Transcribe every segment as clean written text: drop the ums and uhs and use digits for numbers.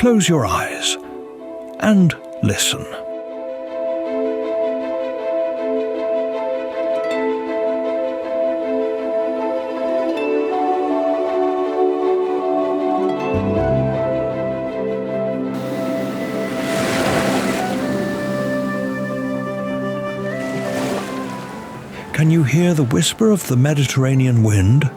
close your eyes and listen. Can you hear the whisper of the Mediterranean wind?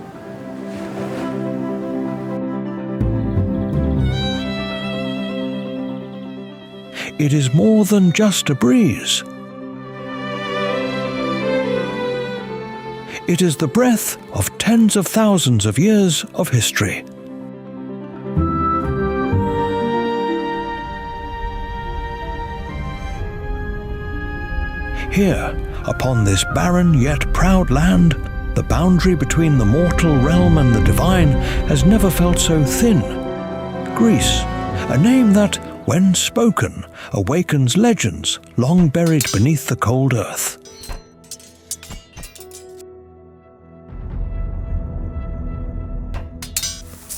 It is more than just a breeze. It is the breath of tens of thousands of years of history. Here, upon this barren yet proud land, the boundary between the mortal realm and the divine has never felt so thin. Greece, a name that, when spoken, awakens legends long buried beneath the cold earth.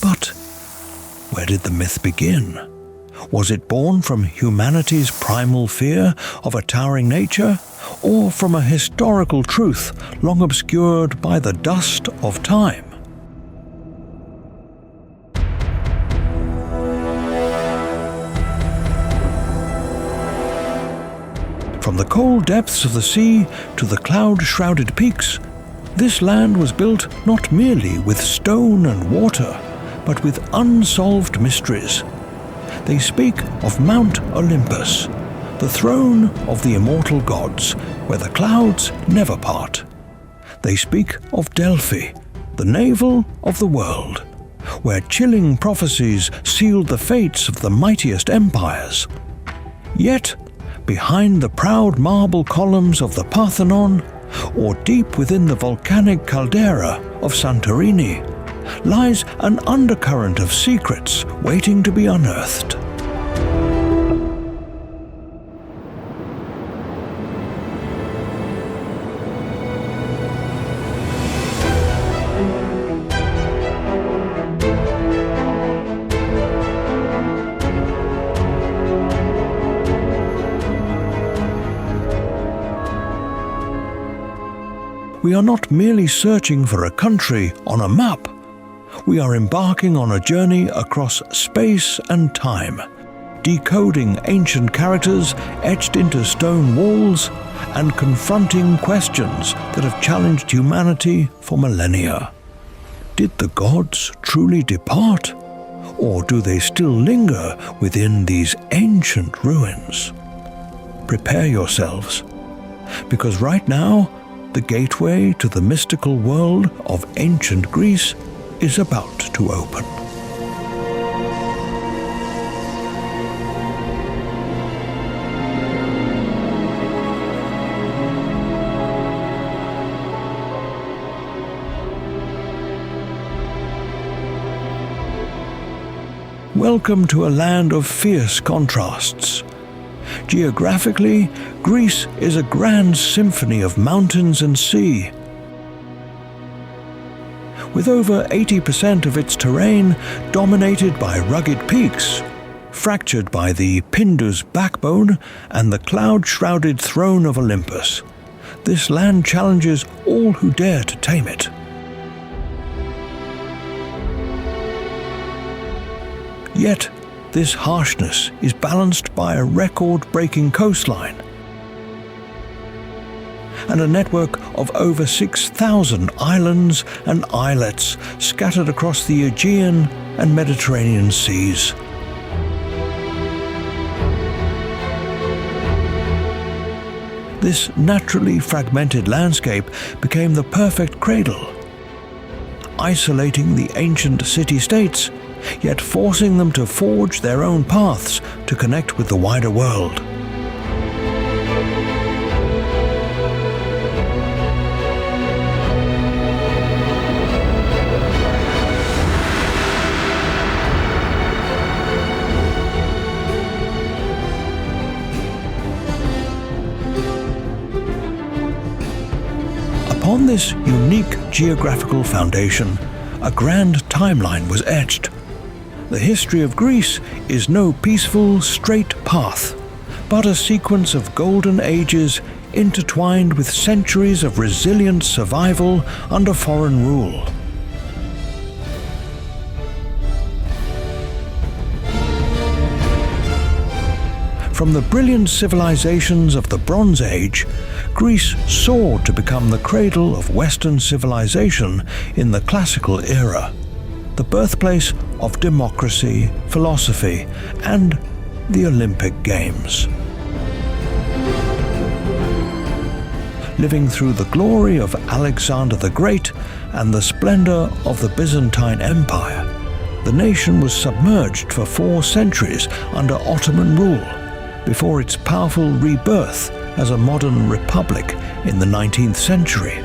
But where did the myth begin? Was it born from humanity's primal fear of a towering nature, or from a historical truth long obscured by the dust of time? From the cold depths of the sea to the cloud-shrouded peaks, this land was built not merely with stone and water, but with unsolved mysteries. They speak of Mount Olympus, the throne of the immortal gods, where the clouds never part. They speak of Delphi, the navel of the world, where chilling prophecies sealed the fates of the mightiest empires. Yet, behind the proud marble columns of the Parthenon, or deep within the volcanic caldera of Santorini, lies an undercurrent of secrets waiting to be unearthed. We are not merely searching for a country on a map. We are embarking on a journey across space and time, decoding ancient characters etched into stone walls and confronting questions that have challenged humanity for millennia. Did the gods truly depart, or do they still linger within these ancient ruins? Prepare yourselves, because right now, the gateway to the mystical world of ancient Greece is about to open. Welcome to a land of fierce contrasts. Geographically, Greece is a grand symphony of mountains and sea. With over 80% of its terrain dominated by rugged peaks, fractured by the Pindus backbone and the cloud-shrouded throne of Olympus, this land challenges all who dare to tame it. Yet, this harshness is balanced by a record-breaking coastline and a network of over 6,000 islands and islets scattered across the Aegean and Mediterranean seas. This naturally fragmented landscape became the perfect cradle, isolating the ancient city-states, yet forcing them to forge their own paths to connect with the wider world. Upon this unique geographical foundation, a grand timeline was etched. The history of Greece is no peaceful, straight path, but a sequence of golden ages intertwined with centuries of resilient survival under foreign rule. From the brilliant civilizations of the Bronze Age, Greece soared to become the cradle of Western civilization in the classical era, the birthplace of democracy, philosophy, and the Olympic Games. Living through the glory of Alexander the Great and the splendor of the Byzantine Empire, the nation was submerged for 4 centuries under Ottoman rule, before its powerful rebirth as a modern republic in the 19th century.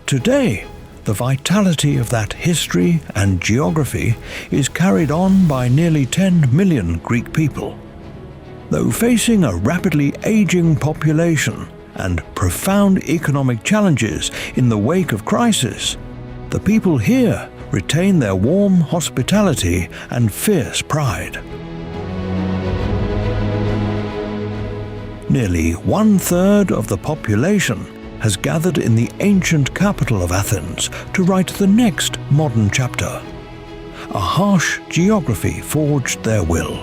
Today, the vitality of that history and geography is carried on by nearly 10 million Greek people. Though facing a rapidly aging population and profound economic challenges in the wake of crisis, the people here retain their warm hospitality and fierce pride. Nearly 1/3 of the population has gathered in the ancient capital of Athens to write the next modern chapter. A harsh geography forged their will,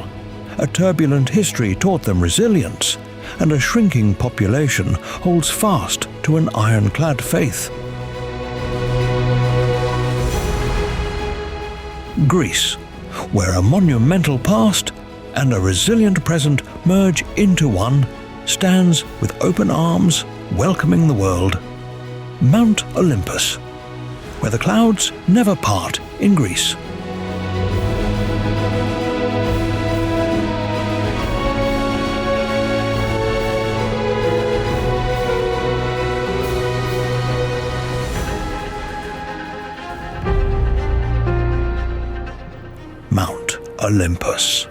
a turbulent history taught them resilience, and a shrinking population holds fast to an ironclad faith. Greece, where a monumental past and a resilient present merge into one, stands with open arms, welcoming the world. Mount Olympus, where the clouds never part in Greece. Mount Olympus.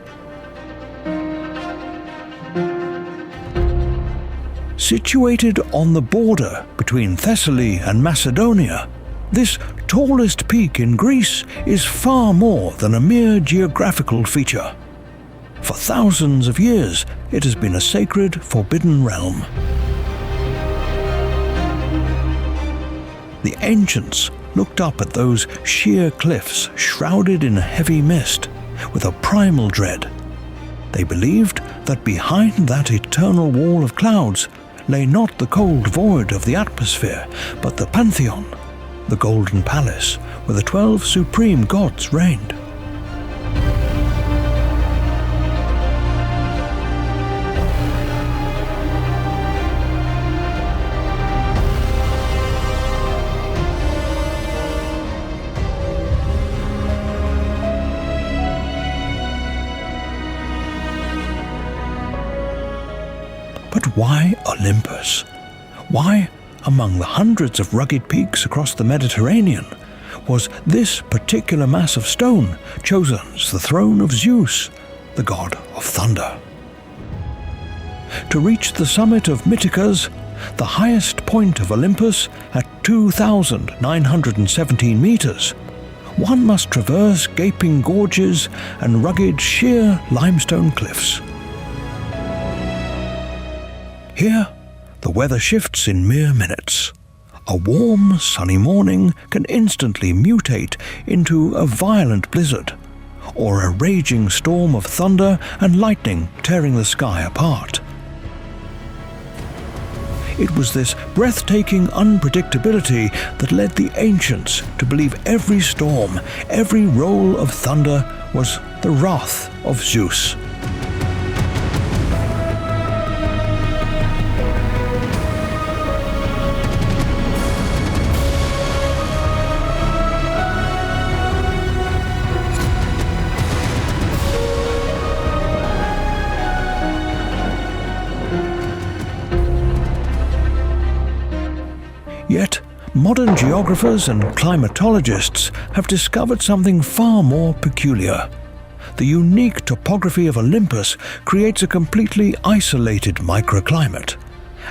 Situated on the border between Thessaly and Macedonia, this tallest peak in Greece is far more than a mere geographical feature. For thousands of years, it has been a sacred, forbidden realm. The ancients looked up at those sheer cliffs shrouded in a heavy mist with a primal dread. They believed that behind that eternal wall of clouds lay not the cold void of the atmosphere, but the Pantheon, the golden palace where the 12 supreme gods reigned. But why Olympus? Why, among the hundreds of rugged peaks across the Mediterranean, was this particular mass of stone chosen as the throne of Zeus, the god of thunder? To reach the summit of Mytikas, the highest point of Olympus at 2,917 meters, one must traverse gaping gorges and rugged sheer limestone cliffs. Here, the weather shifts in mere minutes. A warm, sunny morning can instantly mutate into a violent blizzard, or a raging storm of thunder and lightning tearing the sky apart. It was this breathtaking unpredictability that led the ancients to believe every storm, every roll of thunder was the wrath of Zeus. Yet, modern geographers and climatologists have discovered something far more peculiar. the unique topography of Olympus creates a completely isolated microclimate.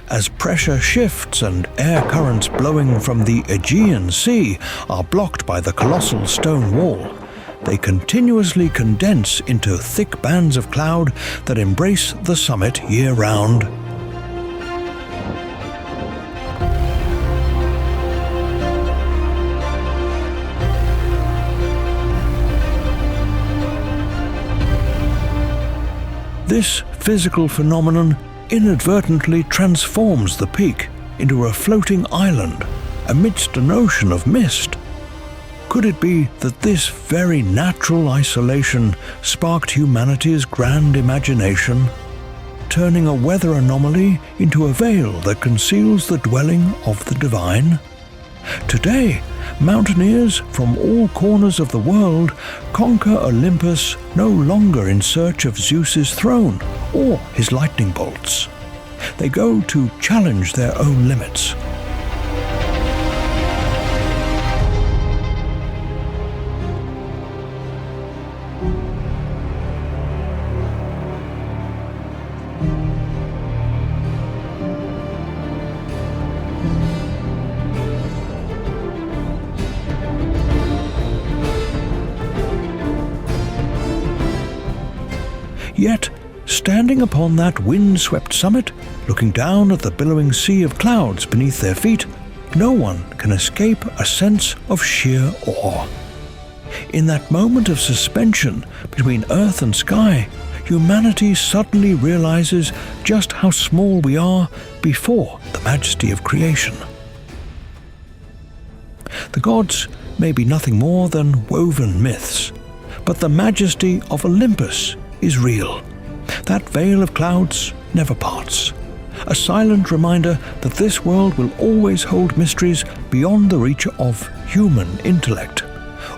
As pressure shifts and air currents blowing from the Aegean Sea are blocked by the colossal stone wall, they continuously condense into thick bands of cloud that embrace the summit year-round. This physical phenomenon inadvertently transforms the peak into a floating island amidst an ocean of mist. Could it be that this very natural isolation sparked humanity's grand imagination, turning a weather anomaly into a veil that conceals the dwelling of the divine? Today, mountaineers from all corners of the world conquer Olympus no longer in search of Zeus's throne or his lightning bolts. They go to challenge their own limits. Yet, standing upon that wind-swept summit, looking down at the billowing sea of clouds beneath their feet, no one can escape a sense of sheer awe. In that moment of suspension between earth and sky, humanity suddenly realizes just how small we are before the majesty of creation. The gods may be nothing more than woven myths, but the majesty of Olympus is real. That veil of clouds never parts, a silent reminder that this world will always hold mysteries beyond the reach of human intellect.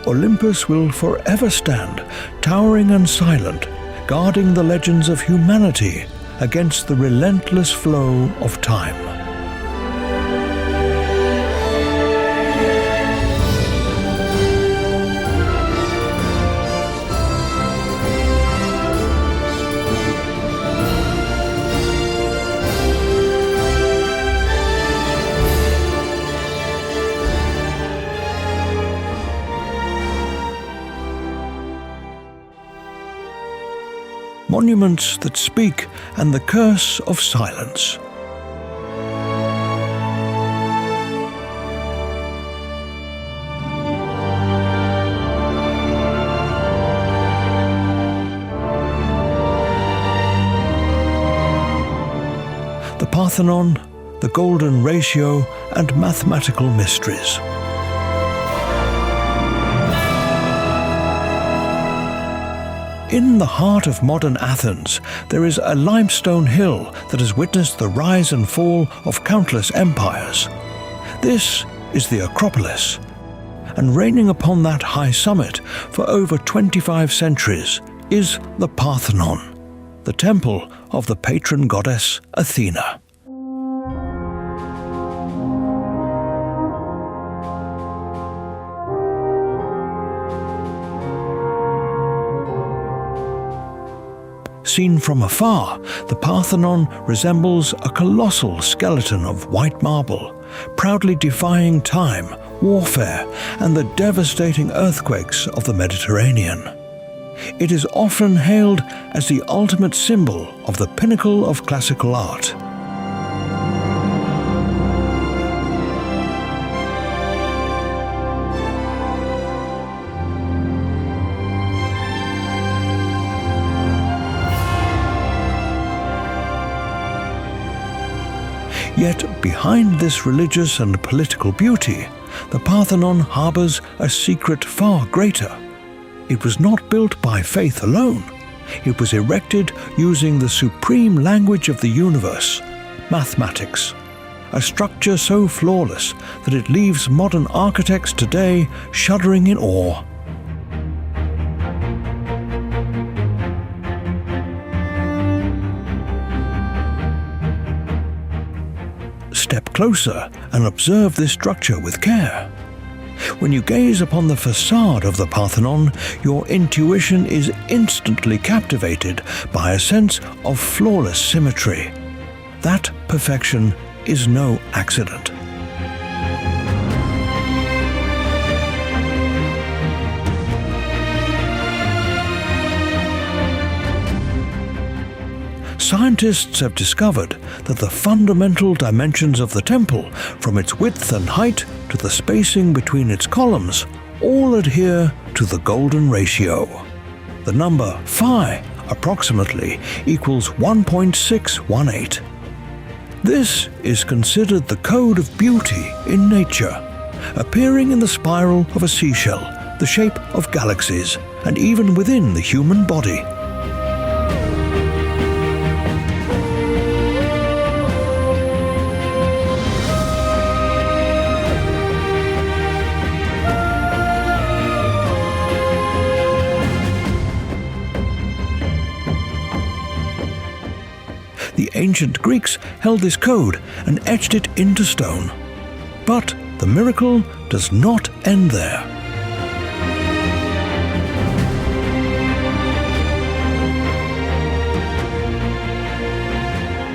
Olympus will forever stand, towering and silent, guarding the legends of humanity against the relentless flow of time. Monuments that speak and the curse of silence. The Parthenon, the Golden Ratio, and mathematical mysteries. In the heart of modern Athens, there is a limestone hill that has witnessed the rise and fall of countless empires. This is the Acropolis, and reigning upon that high summit for over 25 centuries is the Parthenon, the temple of the patron goddess Athena. Seen from afar, the Parthenon resembles a colossal skeleton of white marble, proudly defying time, warfare, and the devastating earthquakes of the Mediterranean. It is often hailed as the ultimate symbol of the pinnacle of classical art. Yet behind this religious and political beauty, the Parthenon harbors a secret far greater. It was not built by faith alone. It was erected using the supreme language of the universe, mathematics, a structure so flawless that it leaves modern architects today shuddering in awe. Step closer and observe this structure with care. When you gaze upon the facade of the Parthenon, your intuition is instantly captivated by a sense of flawless symmetry. That perfection is no accident. Scientists have discovered that the fundamental dimensions of the temple, from its width and height to the spacing between its columns, all adhere to the golden ratio. The number phi approximately equals 1.618. This is considered the code of beauty in nature, appearing in the spiral of a seashell, the shape of galaxies, and even within the human body. The ancient Greeks held this code and etched it into stone. But the miracle does not end there.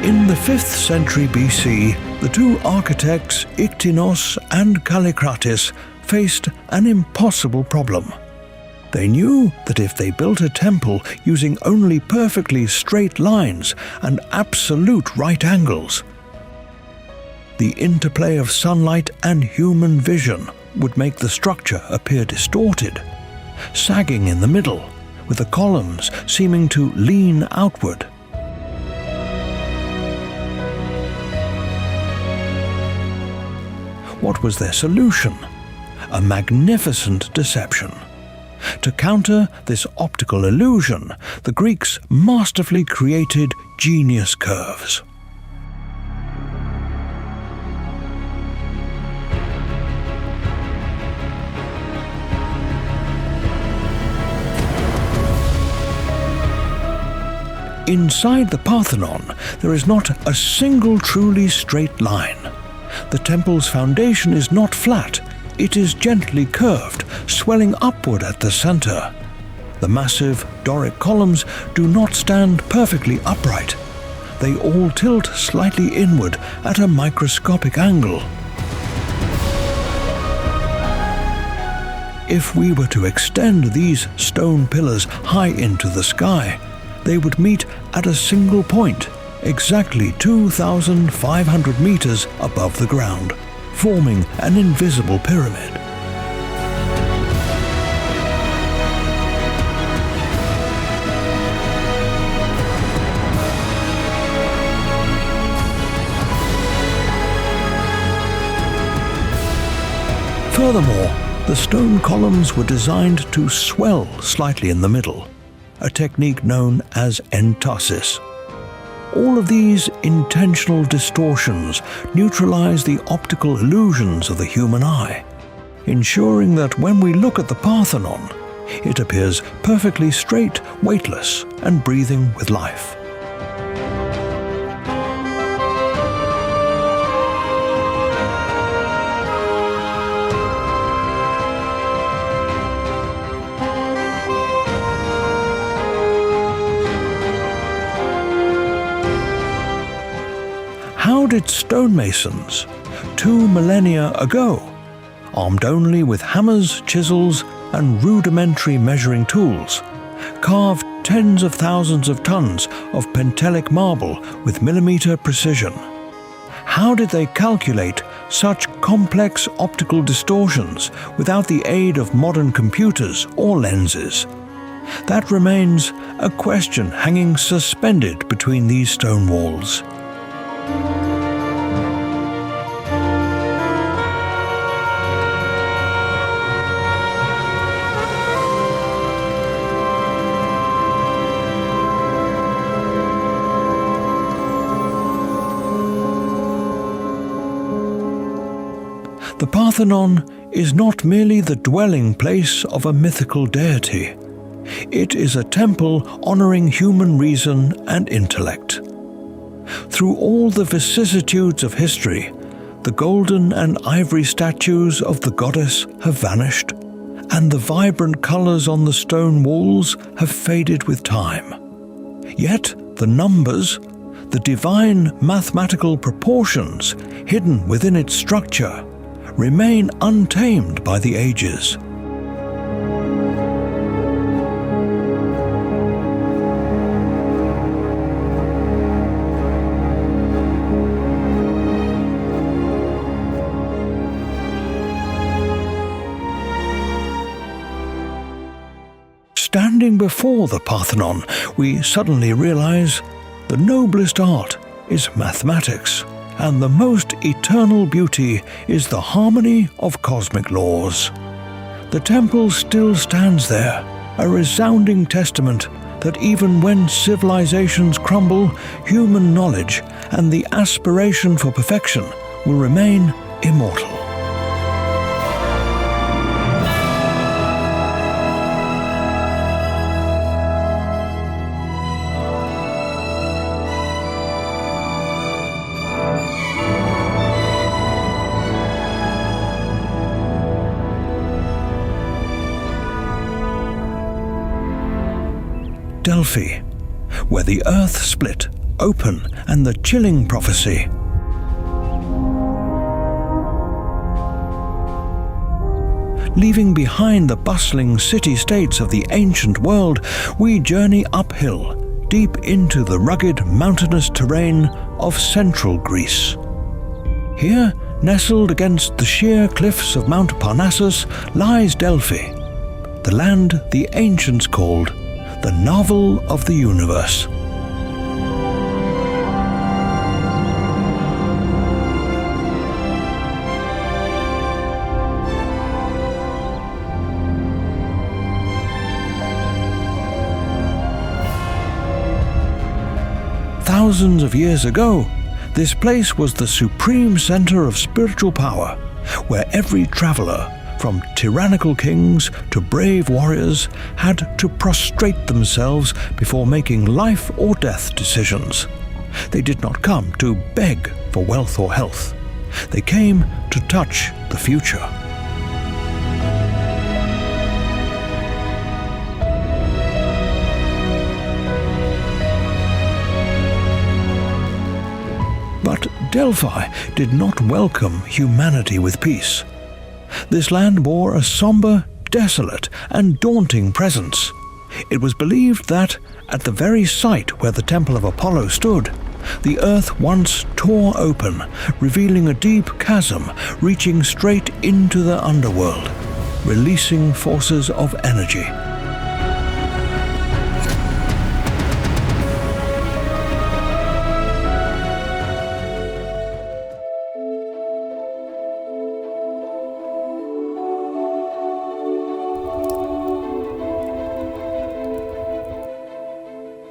In the 5th century BC, the two architects Iktinos and Kallikratis faced an impossible problem. They knew that if they built a temple using only perfectly straight lines and absolute right angles, the interplay of sunlight and human vision would make the structure appear distorted, sagging in the middle, with the columns seeming to lean outward. What was their solution? A magnificent deception. To counter this optical illusion, the Greeks masterfully created genius curves. Inside the Parthenon, there is not a single truly straight line. The temple's foundation is not flat. It is gently curved, swelling upward at the center. The massive Doric columns do not stand perfectly upright. They all tilt slightly inward at a microscopic angle. If we were to extend these stone pillars high into the sky, they would meet at a single point, exactly 2,500 meters above the ground, forming an invisible pyramid. Furthermore, the stone columns were designed to swell slightly in the middle, a technique known as entasis. All of these intentional distortions neutralize the optical illusions of the human eye, ensuring that when we look at the Parthenon, it appears perfectly straight, weightless, and breathing with life. How did stonemasons, 2 millennia ago, armed only with hammers, chisels, and rudimentary measuring tools, carve tens of thousands of tons of pentelic marble with millimeter precision? How did they calculate such complex optical distortions without the aid of modern computers or lenses? That remains a question hanging suspended between these stone walls. The Parthenon is not merely the dwelling place of a mythical deity. It is a temple honoring human reason and intellect. Through all the vicissitudes of history, The golden and ivory statues of the goddess have vanished, and the vibrant colors on the stone walls have faded with time. Yet the numbers, the divine mathematical proportions hidden within its structure, remain untamed by the ages. Standing before the Parthenon, we suddenly realize the noblest art is mathematics, and the most eternal beauty is the harmony of cosmic laws. The temple still stands there, a resounding testament that even when civilizations crumble, human knowledge and the aspiration for perfection will remain immortal. Delphi, where the earth split open and the chilling prophecy. Leaving behind the bustling city-states of the ancient world, we journey uphill, deep into the rugged mountainous terrain of central Greece. Here, nestled against the sheer cliffs of Mount Parnassus, lies Delphi, the land the ancients called the novel of the universe. Thousands of years ago, this place was the supreme center of spiritual power, where every traveler, from tyrannical kings to brave warriors, had to prostrate themselves before making life or death decisions. They did not come to beg for wealth or health. They came to touch the future. But Delphi did not welcome humanity with peace. This land bore a somber, desolate, and daunting presence. It was believed that, at the very site where the Temple of Apollo stood, the earth once tore open, revealing a deep chasm reaching straight into the underworld, releasing forces of energy.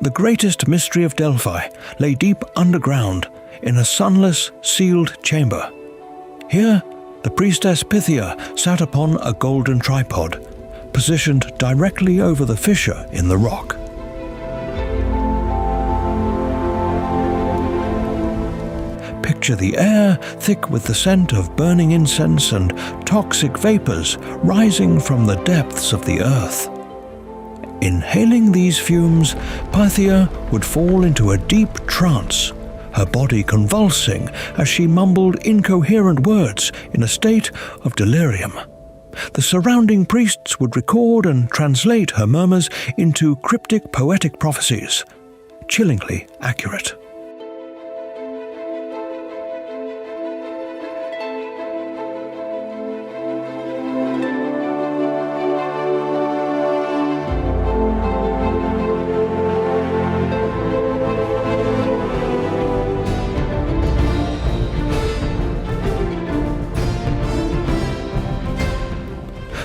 The greatest mystery of Delphi lay deep underground in a sunless, sealed chamber. Here, the priestess Pythia sat upon a golden tripod, positioned directly over the fissure in the rock. Picture the air thick with the scent of burning incense and toxic vapors rising from the depths of the earth. Inhaling these fumes, Pythia would fall into a deep trance, her body convulsing as she mumbled incoherent words in a state of delirium. The surrounding priests would record and translate her murmurs into cryptic poetic prophecies, chillingly accurate.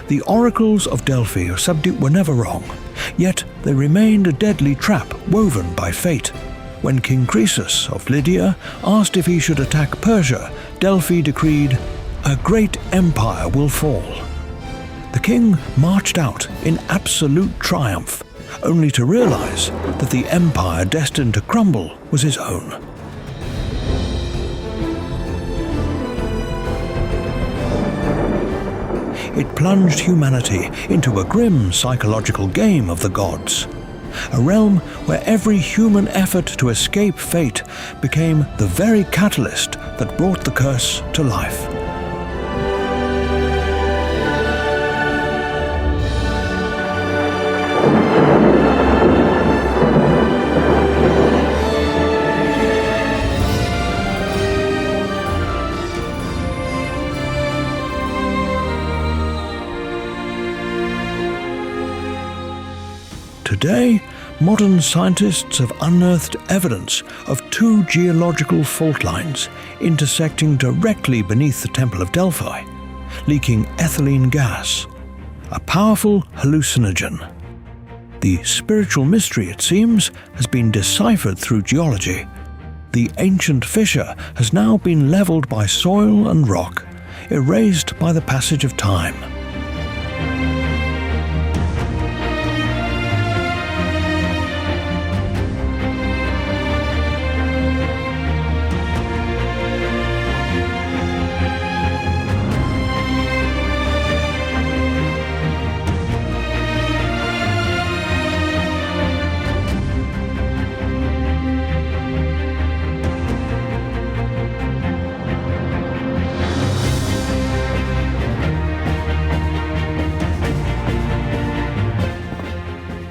The oracles of Delphi were never wrong, yet they remained a deadly trap woven by fate. When King Croesus of Lydia asked if he should attack Persia, Delphi decreed, "A great empire will fall." The king marched out in absolute triumph, only to realize that the empire destined to crumble was his own. it plunged humanity into a grim psychological game of the gods. A realm where every human effort to escape fate became the very catalyst that brought the curse to life. Today, modern scientists have unearthed evidence of two geological fault lines intersecting directly beneath the Temple of Delphi, leaking ethylene gas, a powerful hallucinogen. The spiritual mystery, it seems, has been deciphered through geology. The ancient fissure has now been leveled by soil and rock, erased by the passage of time.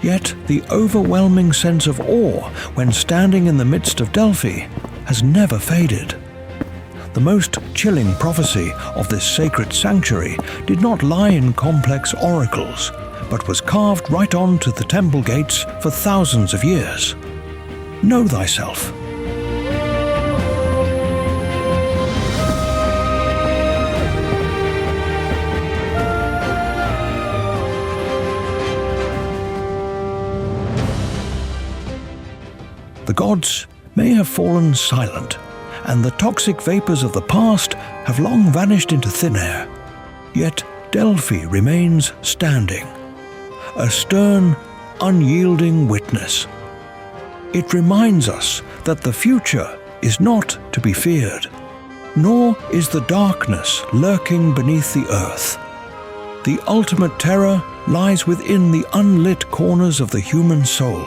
Yet the overwhelming sense of awe when standing in the midst of Delphi has never faded. The most chilling prophecy of this sacred sanctuary did not lie in complex oracles, but was carved right onto the temple gates for thousands of years. Know thyself. The gods may have fallen silent, and the toxic vapors of the past have long vanished into thin air. Yet Delphi remains standing, a stern, unyielding witness. It reminds us that the future is not to be feared, nor is the darkness lurking beneath the earth. The ultimate terror lies within the unlit corners of the human soul.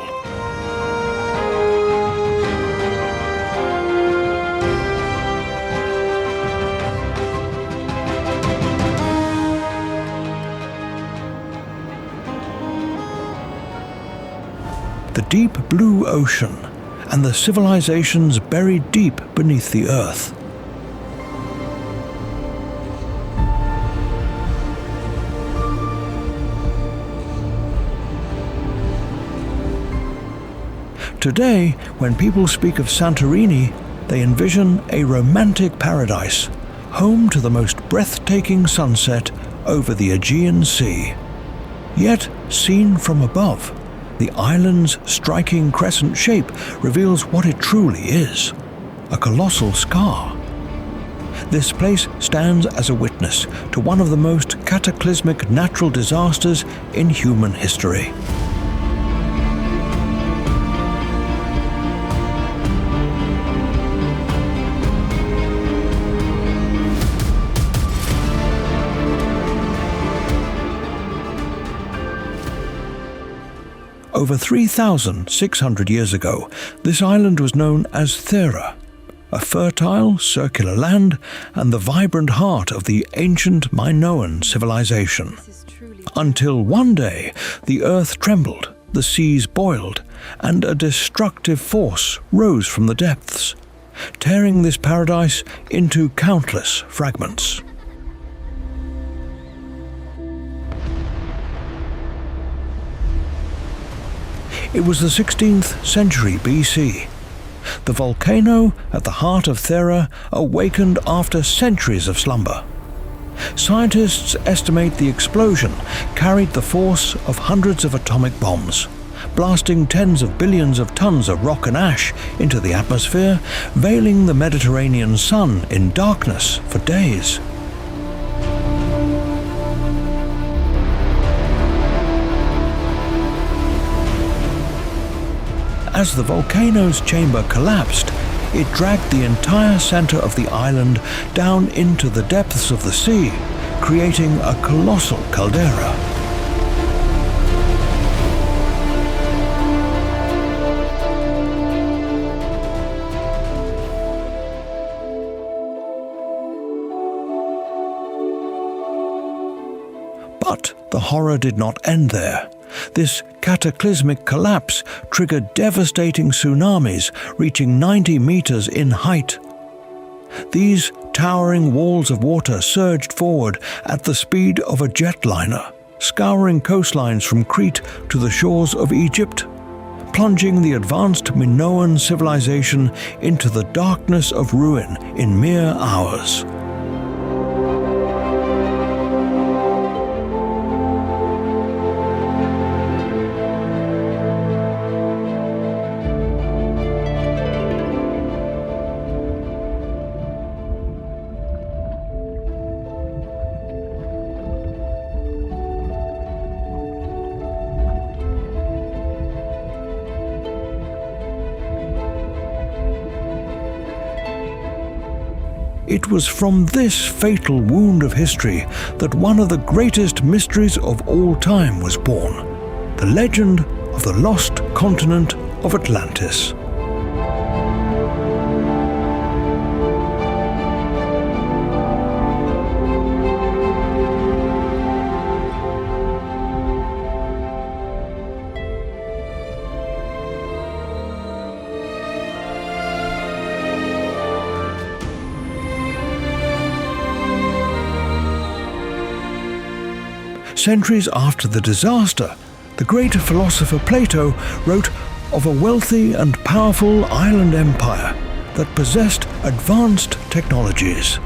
The deep blue ocean and the civilizations buried deep beneath the earth. Today, when people speak of Santorini, they envision a romantic paradise, home to the most breathtaking sunset over the Aegean Sea. Yet, seen from above, the island's striking crescent shape reveals what it truly is: a colossal scar. This place stands as a witness to one of the most cataclysmic natural disasters in human history. Over 3,600 years ago, this island was known as Thera, a fertile, circular land and the vibrant heart of the ancient Minoan civilization. Until one day, the earth trembled, the seas boiled, and a destructive force rose from the depths, tearing this paradise into countless fragments. It was the 16th century BC. The volcano at the heart of Thera awakened after centuries of slumber. Scientists estimate the explosion carried the force of hundreds of atomic bombs, blasting tens of billions of tons of rock and ash into the atmosphere, veiling the Mediterranean sun in darkness for days. As the volcano's chamber collapsed, it dragged the entire center of the island down into the depths of the sea, creating a colossal caldera. But the horror did not end there. This cataclysmic collapse triggered devastating tsunamis reaching 90 meters in height. These towering walls of water surged forward at the speed of a jetliner, scouring coastlines from Crete to the shores of Egypt, plunging the advanced Minoan civilization into the darkness of ruin in mere hours. It was from this fatal wound of history that one of the greatest mysteries of all time was born, the legend of the lost continent of Atlantis. Centuries after the disaster, the great philosopher Plato wrote of a wealthy and powerful island empire that possessed advanced technologies.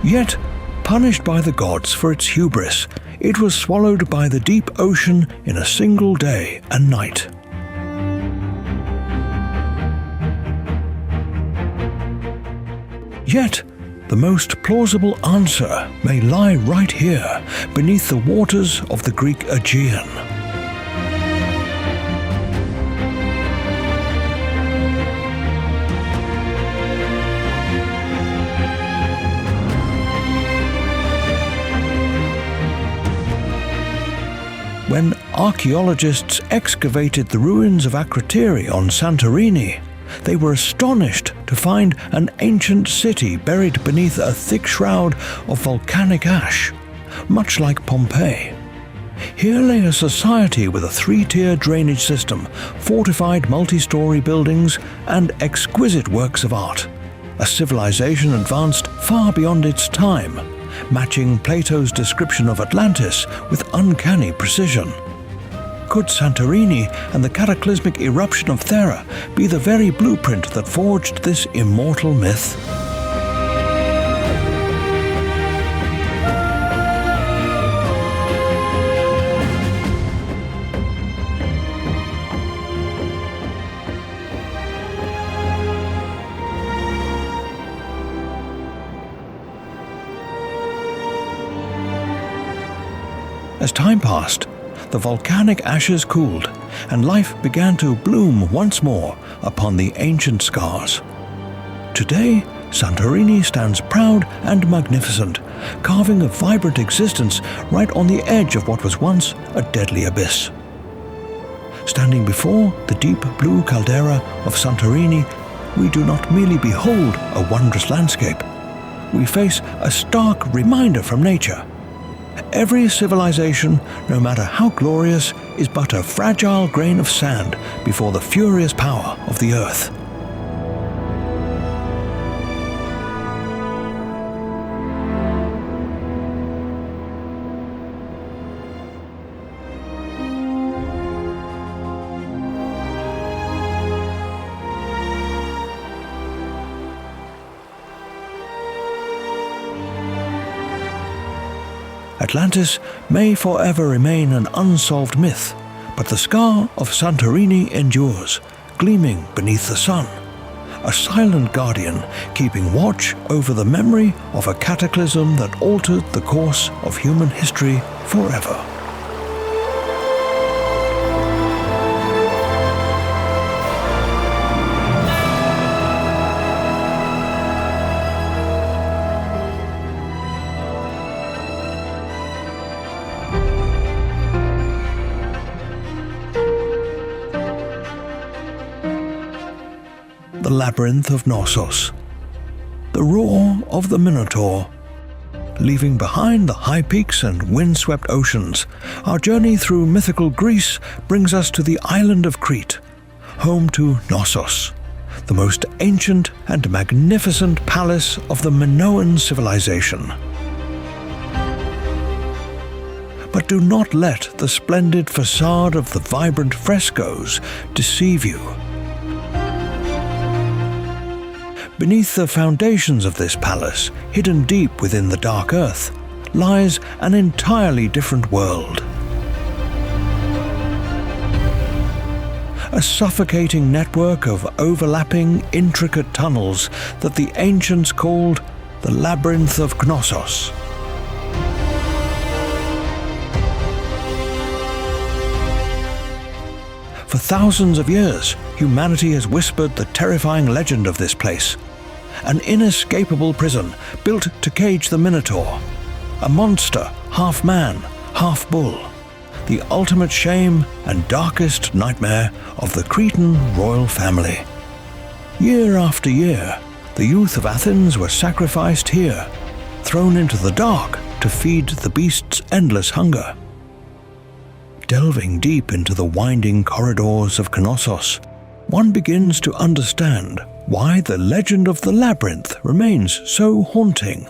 Yet, punished by the gods for its hubris, it was swallowed by the deep ocean in a single day and night. Yet, the most plausible answer may lie right here, beneath the waters of the Greek Aegean. When archaeologists excavated the ruins of Akrotiri on Santorini, they were astonished to find an ancient city buried beneath a thick shroud of volcanic ash, much like Pompeii. Here lay a society with a three-tier drainage system, fortified multi-story buildings, and exquisite works of art. A civilization advanced far beyond its time, matching Plato's description of Atlantis with uncanny precision. Could Santorini and the cataclysmic eruption of Thera be the very blueprint that forged this immortal myth? As time passed, the volcanic ashes cooled, and life began to bloom once more upon the ancient scars. Today, Santorini stands proud and magnificent, carving a vibrant existence right on the edge of what was once a deadly abyss. Standing before the deep blue caldera of Santorini, we do not merely behold a wondrous landscape. We face a stark reminder from nature. Every civilization, no matter how glorious, is but a fragile grain of sand before the furious power of the earth. Atlantis may forever remain an unsolved myth, but the scar of Santorini endures, gleaming beneath the sun, a silent guardian keeping watch over the memory of a cataclysm that altered the course of human history forever. the labyrinth of Knossos. The roar of the Minotaur. Leaving behind the high peaks and windswept oceans, our journey through mythical Greece brings us to the island of Crete, home to Knossos, the most ancient and magnificent palace of the Minoan civilization. But do not let the splendid facade of the vibrant frescoes deceive you. Beneath the foundations of this palace, hidden deep within the dark earth, lies an entirely different world. A suffocating network of overlapping, intricate tunnels that the ancients called the Labyrinth of Knossos. For thousands of years, humanity has whispered the terrifying legend of this place. An inescapable prison built to cage the Minotaur. A monster, half man, half bull. The ultimate shame and darkest nightmare of the Cretan royal family. Year after year, the youth of Athens were sacrificed here, thrown into the dark to feed the beast's endless hunger. Delving deep into the winding corridors of Knossos, one begins to understand why the legend of the labyrinth remains so haunting.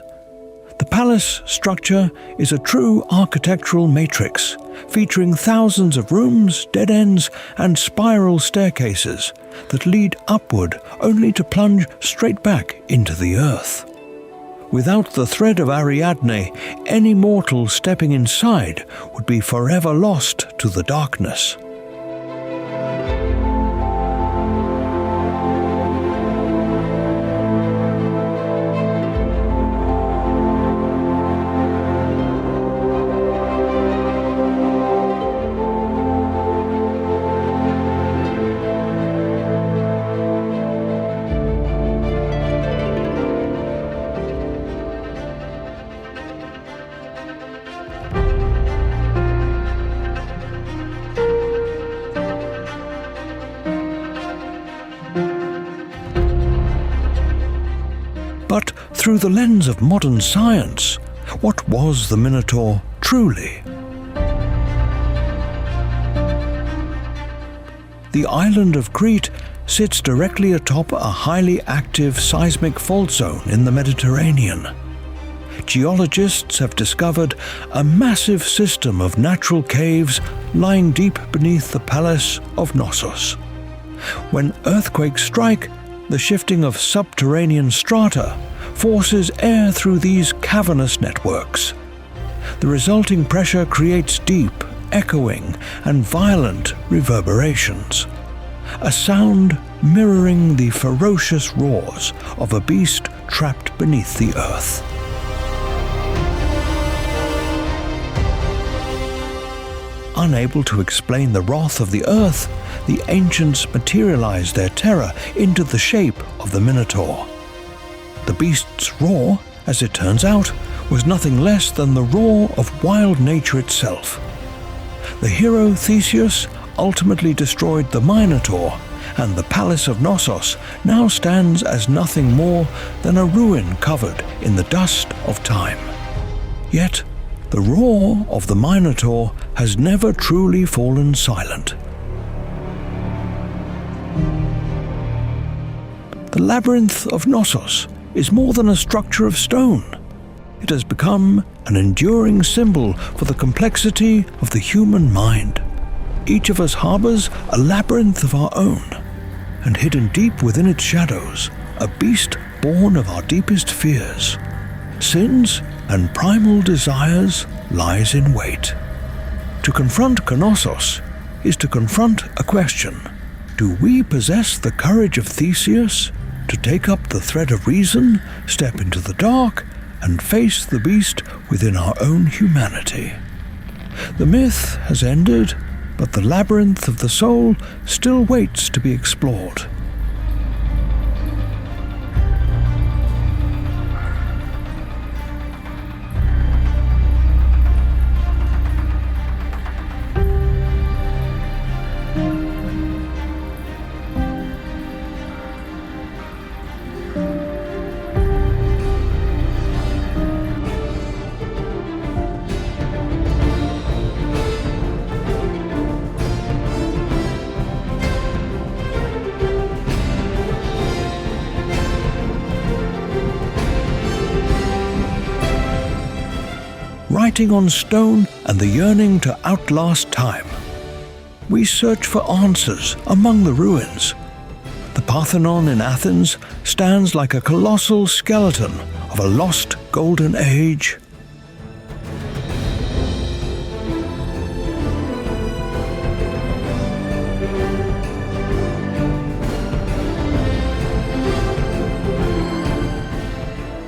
The palace structure is a true architectural matrix, featuring thousands of rooms, dead ends, and spiral staircases that lead upward only to plunge straight back into the earth. Without the thread of Ariadne, any mortal stepping inside would be forever lost to the darkness. But through the lens of modern science, what was the Minotaur truly? The island of Crete sits directly atop a highly active seismic fault zone in the Mediterranean. Geologists have discovered a massive system of natural caves lying deep beneath the palace of Knossos. When earthquakes strike, the shifting of subterranean strata forces air through these cavernous networks. The resulting pressure creates deep, echoing, and violent reverberations. A sound mirroring the ferocious roars of a beast trapped beneath the earth. Unable to explain the wrath of the earth, the ancients materialized their terror into the shape of the Minotaur. The beast's roar, as it turns out, was nothing less than the roar of wild nature itself. The hero Theseus ultimately destroyed the Minotaur, and the palace of Knossos now stands as nothing more than a ruin covered in the dust of time. Yet, the roar of the Minotaur has never truly fallen silent. The labyrinth of Knossos is more than a structure of stone. It has become an enduring symbol for the complexity of the human mind. Each of us harbors a labyrinth of our own, and hidden deep within its shadows, a beast born of our deepest fears, sins, and primal desires lies in wait. To confront Knossos is to confront a question. Do we possess the courage of Theseus to take up the thread of reason, step into the dark, and face the beast within our own humanity? The myth has ended, but the labyrinth of the soul still waits to be explored. writing on stone and the yearning to outlast time. We search for answers among the ruins. The Parthenon in Athens stands like a colossal skeleton of a lost golden age.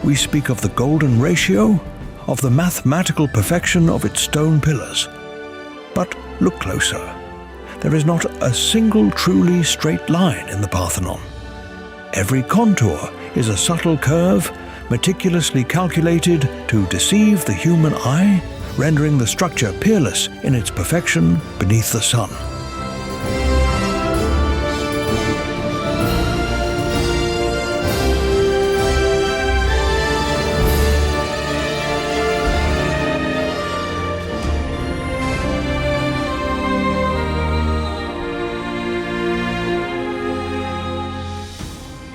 We speak of the golden ratio, of the mathematical perfection of its stone pillars. But look closer. There is not a single truly straight line in the Parthenon. Every contour is a subtle curve, meticulously calculated to deceive the human eye, rendering the structure peerless in its perfection beneath the sun.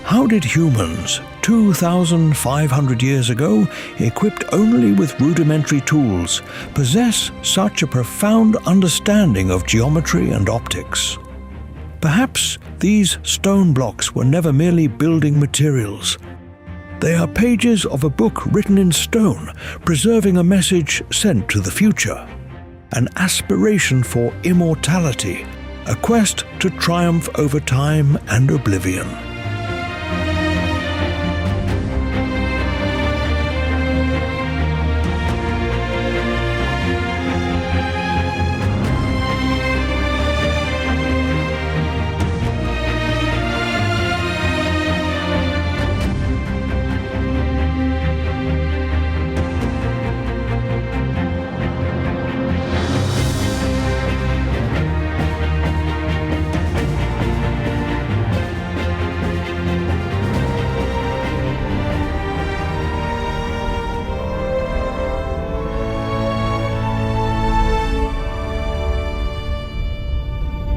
How did humans, 2,500 years ago, equipped only with rudimentary tools, possess such a profound understanding of geometry and optics? Perhaps these stone blocks were never merely building materials. They are pages of a book written in stone, preserving a message sent to the future. An aspiration for immortality, a quest to triumph over time and oblivion.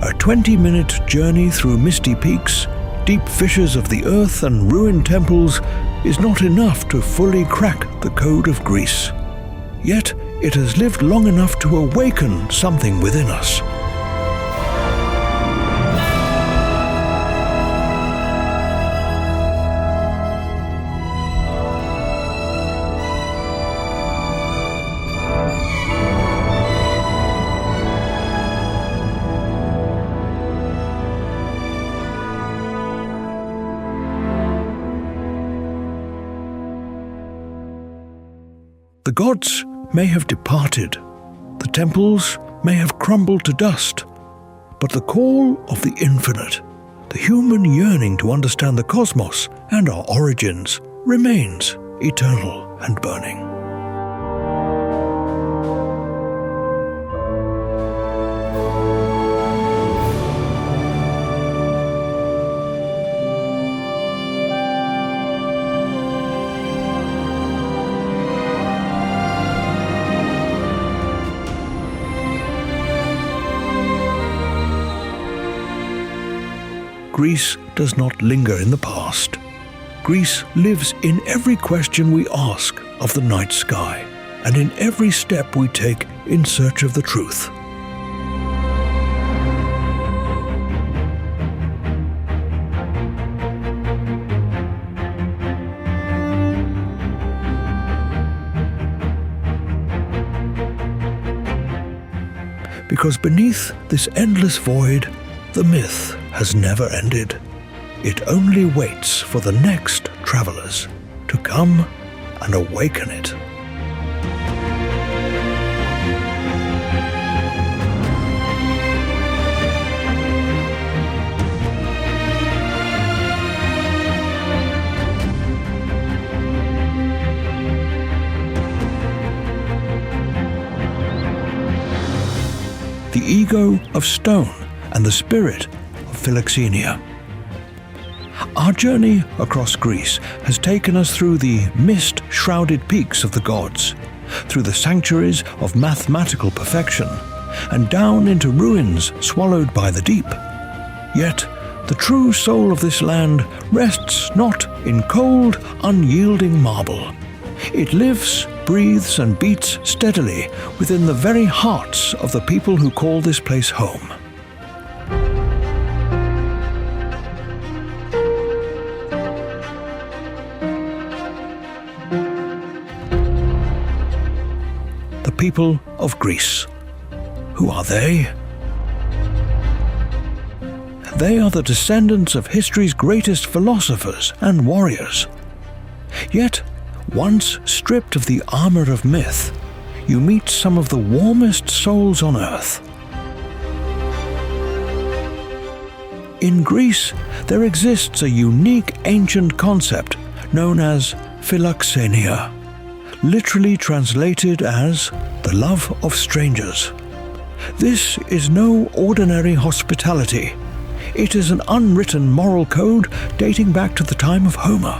A 20-minute journey through misty peaks, deep fissures of the earth and ruined temples is not enough to fully crack the code of Greece. Yet it has lived long enough to awaken something within us. The gods may have departed, the temples may have crumbled to dust, but the call of the infinite, the human yearning to understand the cosmos and our origins, remains eternal and burning. Greece does not linger in the past. Greece lives in every question we ask of the night sky, and in every step we take in search of the truth. Because beneath this endless void, the myth has never ended. It only waits for the next travelers to come and awaken it. The ego of stone and the spirit of PHILOXENIA. Our journey across Greece has taken us through the mist-shrouded peaks of the gods, through the sanctuaries of mathematical perfection, and down into ruins swallowed by the deep. Yet, the true soul of this land rests not in cold, unyielding marble, It lives, breathes and beats steadily within the very hearts of the people who call this place home. The people of Greece. Who are they? They are the descendants of history's greatest philosophers and warriors. Yet, once stripped of the armor of myth, you meet some of the warmest souls on earth. In Greece, there exists a unique ancient concept known as PHILOXENIA, literally translated as the love of strangers. This is no ordinary hospitality. It is an unwritten moral code dating back to the time of Homer,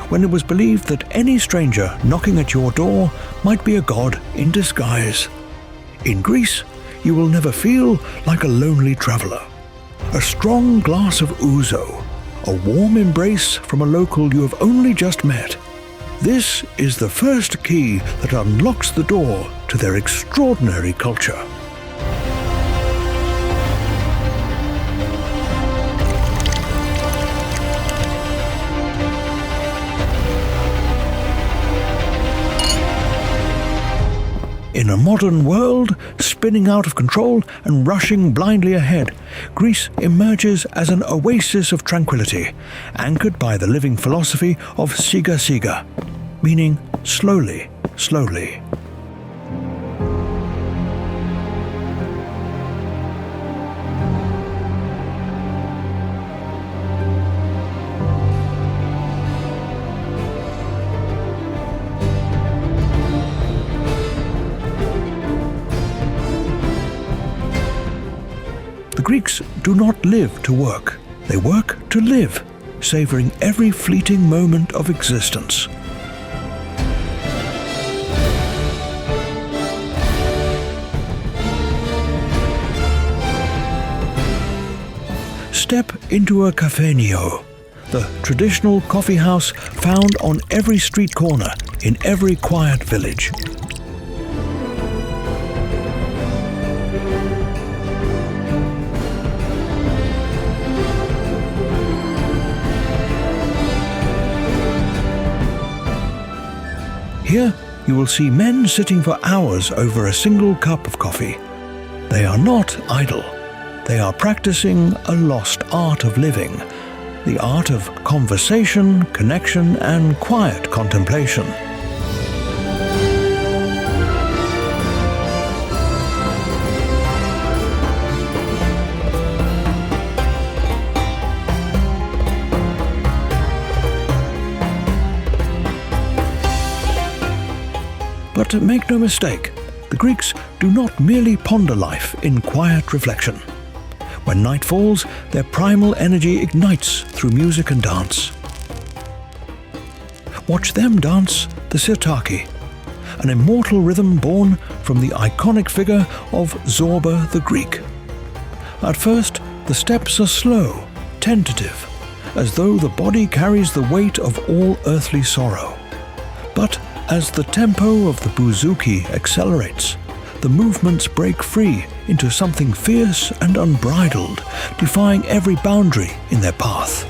when it was believed that any stranger knocking at your door might be a god in disguise. In Greece, you will never feel like a lonely traveler. A strong glass of ouzo, a warm embrace from a local you have only just met. This is the first key that unlocks the door to their extraordinary culture. In a modern world, spinning out of control and rushing blindly ahead, Greece emerges as an oasis of tranquility, anchored by the living philosophy of siga siga, meaning slowly, slowly. The Greeks do not live to work. They work to live, savoring every fleeting moment of existence. Step into a cafenio, the traditional coffee house found on every street corner in every quiet village. Here, you will see men sitting for hours over a single cup of coffee. They are not idle. They are practicing a lost art of living, the art of conversation, connection, and quiet contemplation. But make no mistake, the Greeks do not merely ponder life in quiet reflection. When night falls, their primal energy ignites through music and dance. Watch them dance the sirtaki, an immortal rhythm born from the iconic figure of Zorba the Greek. At first, the steps are slow, tentative, as though the body carries the weight of all earthly sorrow. But as the tempo of the bouzouki accelerates, the movements break free into something fierce and unbridled, defying every boundary in their path.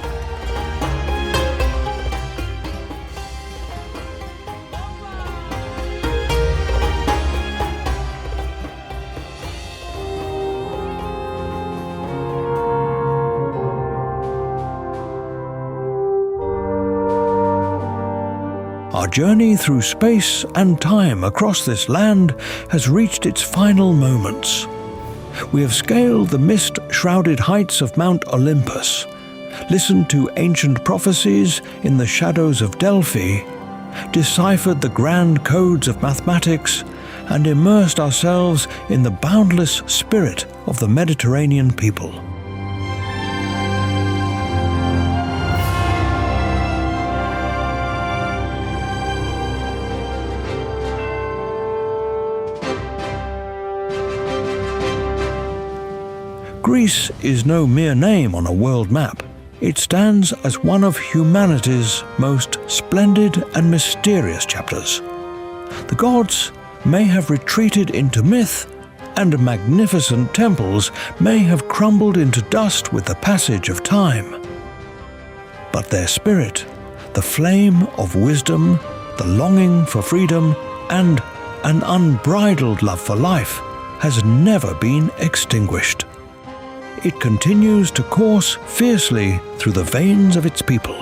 Our journey through space and time across this land has reached its final moments. We have scaled the mist-shrouded heights of Mount Olympus, listened to ancient prophecies in the shadows of Delphi, deciphered the grand codes of mathematics, and immersed ourselves in the boundless spirit of the Mediterranean people. Greece is no mere name on a world map. It stands as one of humanity's most splendid and mysterious chapters. The gods may have retreated into myth, and magnificent temples may have crumbled into dust with the passage of time. But their spirit, the flame of wisdom, the longing for freedom, and an unbridled love for life, has never been extinguished. It continues to course fiercely through the veins of its people,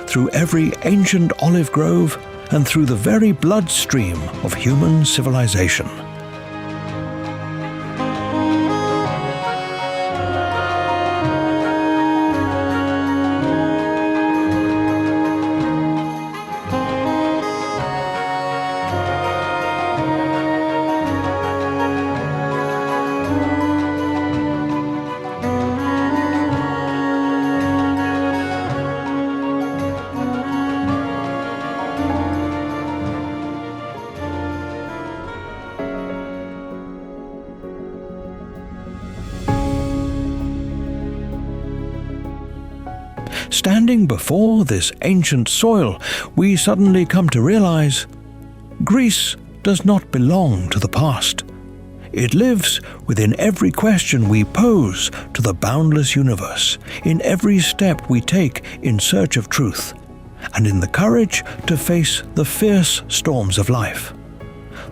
through every ancient olive grove, and through the very bloodstream of human civilization. Standing before this ancient soil, we suddenly come to realize Greece does not belong to the past. It lives within every question we pose to the boundless universe, in every step we take in search of truth, and in the courage to face the fierce storms of life.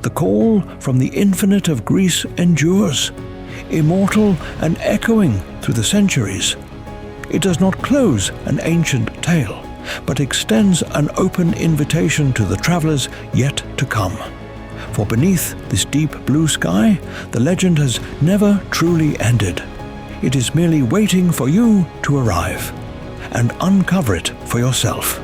The call from the infinite of Greece endures, immortal and echoing through the centuries. It does not close an ancient tale, but extends an open invitation to the travelers yet to come. For beneath this deep blue sky, the legend has never truly ended. It is merely waiting for you to arrive and uncover it for yourself.